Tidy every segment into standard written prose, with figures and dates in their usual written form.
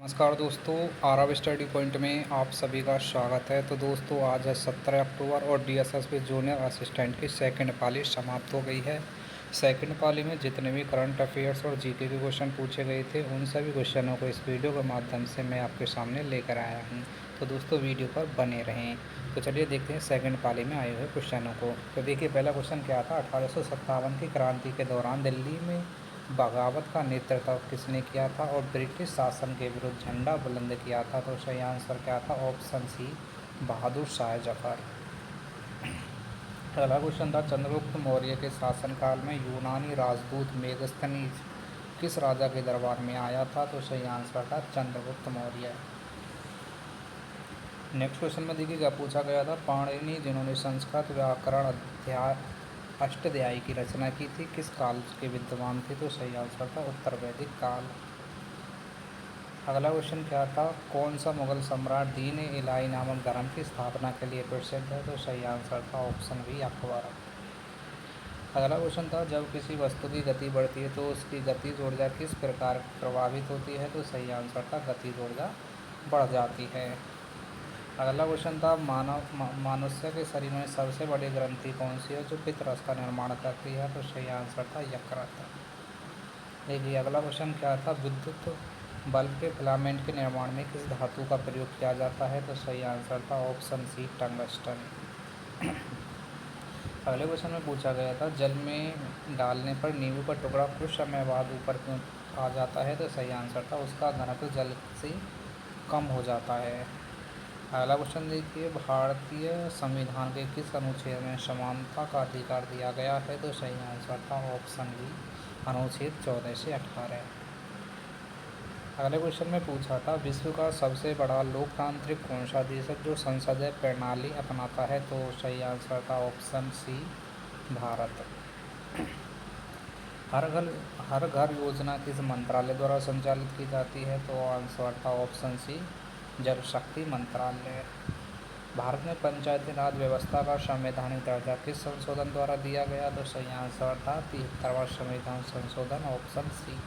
नमस्कार दोस्तों, Aarav study point में आप सभी का स्वागत है। तो दोस्तों आज है 17 अक्टूबर और डीएसएसबी जूनियर असिस्टेंट की सेकंड पाली समाप्त हो गई है। सेकंड पाली में जितने भी करंट अफेयर्स और जीके के क्वेश्चन पूछे गए थे उन सभी क्वेश्चनों को इस वीडियो के माध्यम से मैं आपके सामने लेकर आया हूँ। तो दोस्तों वीडियो पर बने रहें। तो चलिए देखते हैं सेकंड पाली में आए हुए क्वेश्चनों को। तो देखिए पहला क्वेश्चन क्या था, 1857 की क्रांति के दौरान दिल्ली में बगावत का नेतृत्व किसने किया था और ब्रिटिश शासन के विरुद्ध झंडा बुलंद किया था? तो सही आंसर क्या था? Option C, Bahadur Shah Zafar. अगला क्वेश्चन था, चंद्रगुप्त मौर्य के शासनकाल में यूनानी राजदूत मेगस्थनीज किस राजा के दरबार में आया था? तो सही आंसर था चंद्रगुप्त मौर्य। नेक्स्ट क्वेश्चन में देखिए क्या पूछा गया था, पाणिनि जिन्होंने संस्कृत व्याकरण अध्याय अष्टध्यायी की रचना की थी किस काल के विद्वान थे? तो सही आंसर था उत्तर वैदिक काल। अगला क्वेश्चन क्या था, कौन सा मुगल सम्राट दीन ए इलाही नामक धर्म की स्थापना के लिए प्रसिद्ध है? तो सही आंसर था ऑप्शन बी, अकबर। अगला क्वेश्चन था, जब किसी वस्तु की गति बढ़ती है तो उसकी गतिज ऊर्जा किस प्रकार प्रभावित होती है? तो सही आंसर था गतिज ऊर्जा बढ़ जाती है। अगला क्वेश्चन था, मनुष्य के शरीर में सबसे बड़ी ग्रंथि कौन सी है जो पित्तरस का निर्माण करती है? तो सही आंसर था यकृत। देखिए अगला क्वेश्चन क्या था, विद्युत बल्ब के फिलामेंट के निर्माण में किस धातु का प्रयोग किया जाता है? तो सही आंसर था ऑप्शन सी, टंगस्टन। अगले क्वेश्चन में पूछा गया था, जल में डालने पर नींबू का टुकड़ा कुछ समय बाद ऊपर क्यों आ जाता है? तो सही आंसर था उसका घनत्व जल से कम हो जाता है। अगला क्वेश्चन देखिए, भारतीय संविधान के किस अनुच्छेद में समानता का अधिकार दिया गया है? तो सही आंसर था ऑप्शन बी, अनुच्छेद 14 से 18। अगले क्वेश्चन में पूछा था, विश्व का सबसे बड़ा लोकतांत्रिक कौन सा देश है जो संसदीय प्रणाली अपनाता है? तो सही आंसर था ऑप्शन सी, भारत। हर घर योजना किस मंत्रालय द्वारा संचालित की जाती है? तो आंसर था ऑप्शन सी, जल शक्ति मंत्रालय। भारत में पंचायती राज व्यवस्था का संवैधानिक दर्जा किस संशोधन द्वारा दिया गया? तो सही आंसर था 73वां संविधान संशोधन, ऑप्शन सी।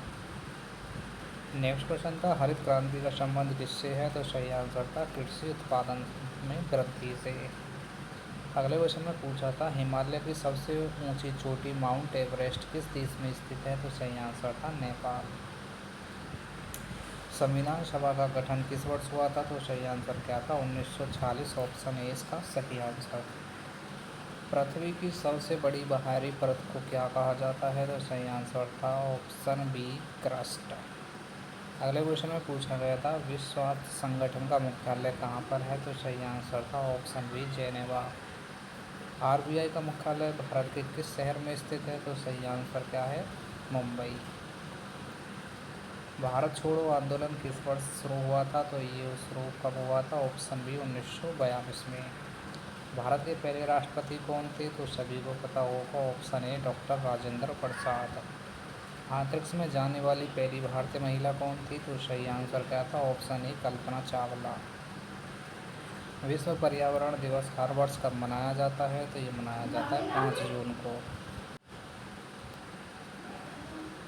नेक्स्ट क्वेश्चन था, हरित क्रांति का संबंध किससे है? तो सही आंसर था कृषि उत्पादन में वृद्धि से। अगले क्वेश्चन में पूछा था, हिमालय की सबसे ऊंची चोटी माउंट एवरेस्ट किस देश में स्थित है? तो सही आंसर था नेपाल। संविधान सभा का गठन किस वर्ष हुआ था? तो सही आंसर क्या था? 1946, ऑप्शन ए इसका सही आंसर। पृथ्वी की सबसे बड़ी बाहरी परत को क्या कहा जाता है? तो सही आंसर था ऑप्शन बी, क्रस्ट। अगले क्वेश्चन में पूछा गया था, विश्व स्वास्थ्य संगठन का मुख्यालय कहाँ पर है? तो सही आंसर था ऑप्शन बी, जेनेवा। आरबीआई का मुख्यालय भारत के किस शहर में स्थित है? तो सही आंसर क्या है? मुंबई। भारत छोड़ो आंदोलन किस वर्ष शुरू हुआ था? तो ये शुरू कब हुआ था? ऑप्शन बी, 1942 में। भारत के पहले राष्ट्रपति कौन थे? तो सभी को पता होगा, option A, doctor Rajendra Prasad. अंतरिक्ष में जाने वाली पहली भारतीय महिला कौन थी? तो सही आंसर क्या था? Option A, Kalpana Chawla. विश्व पर्यावरण दिवस हर वर्ष कब मनाया जाता है? तो ये मनाया जाता है 5 जून को।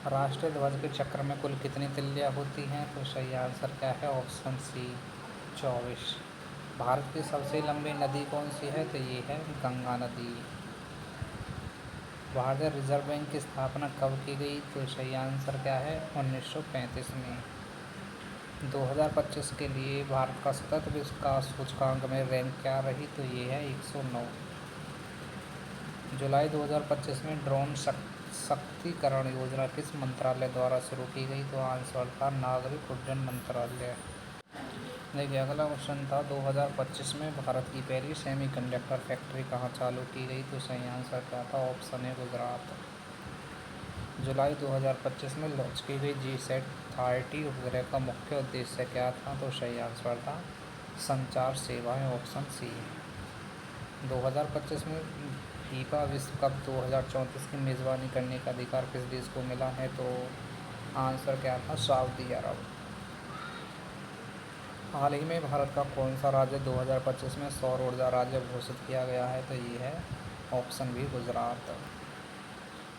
राष्ट्रीय ध्वज के चक्र में कुल कितनी तिल्लियाँ होती हैं? तो सही आंसर क्या है? Option C, 24। भारत की सबसे लंबी नदी कौन सी है? तो ये है गंगा नदी। भारतीय रिजर्व बैंक की स्थापना कब की गई? तो सही आंसर क्या है? 1935 में। 2025 के लिए भारत का सतत विकास सूचकांक में रैंक क्या रही? तो ये है 109। जुलाई 2025 में ड्रोन सशक्तिकरण योजना किस मंत्रालय द्वारा शुरू की गई? तो आंसर था नागरिक उड्डयन मंत्रालय। देखिए अगला क्वेश्चन था, 2025 में भारत की पहली सेमीकंडक्टर फैक्ट्री कहाँ चालू की गई? तो सही आंसर क्या था? Option A, Gujarat. जुलाई 2025 में लॉन्च की गई GSAT-30 उपग्रह का मुख्य उद्देश्य क्या था? तो सही आंसर था संचार सेवाएं, ऑप्शन सी। 2025 में फीफा विश्व कप 2034 की मेज़बानी करने का अधिकार किस देश को मिला है? तो आंसर क्या था? सऊदी अरब। हाल ही में भारत का कौन सा राज्य 2025 में सौर ऊर्जा राज्य घोषित किया गया है? तो ये है ऑप्शन बी, गुजरात।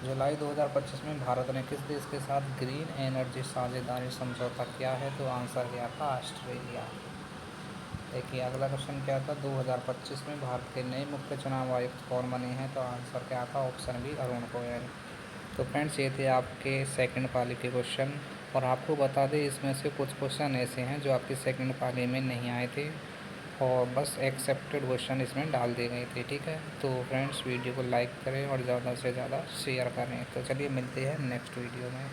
जुलाई 2025 में भारत ने किस देश के साथ ग्रीन एनर्जी साझेदारी समझौता किया है? तो आंसर क्या था? ऑस्ट्रेलिया। देखिए अगला क्वेश्चन क्या था? 2025 में भारत के नए मुख्य चुनाव आयुक्त कौन बने हैं? तो आंसर क्या था? Option B, Arun Goyal. तो फ्रेंड्स ये थे आपके सेकंड पाली के क्वेश्चन, और आपको बता दें इसमें से कुछ क्वेश्चन ऐसे हैं जो आपकी सेकंड पाली में नहीं आए थे, और बस एक्सेप्टेड क्वेश्चन इसमें डाल दिए गए थे। ठीक है, तो फ्रेंड्स वीडियो को लाइक करें और ज़्यादा से ज़्यादा शेयर करें। तो चलिए मिलते हैं नेक्स्ट वीडियो में।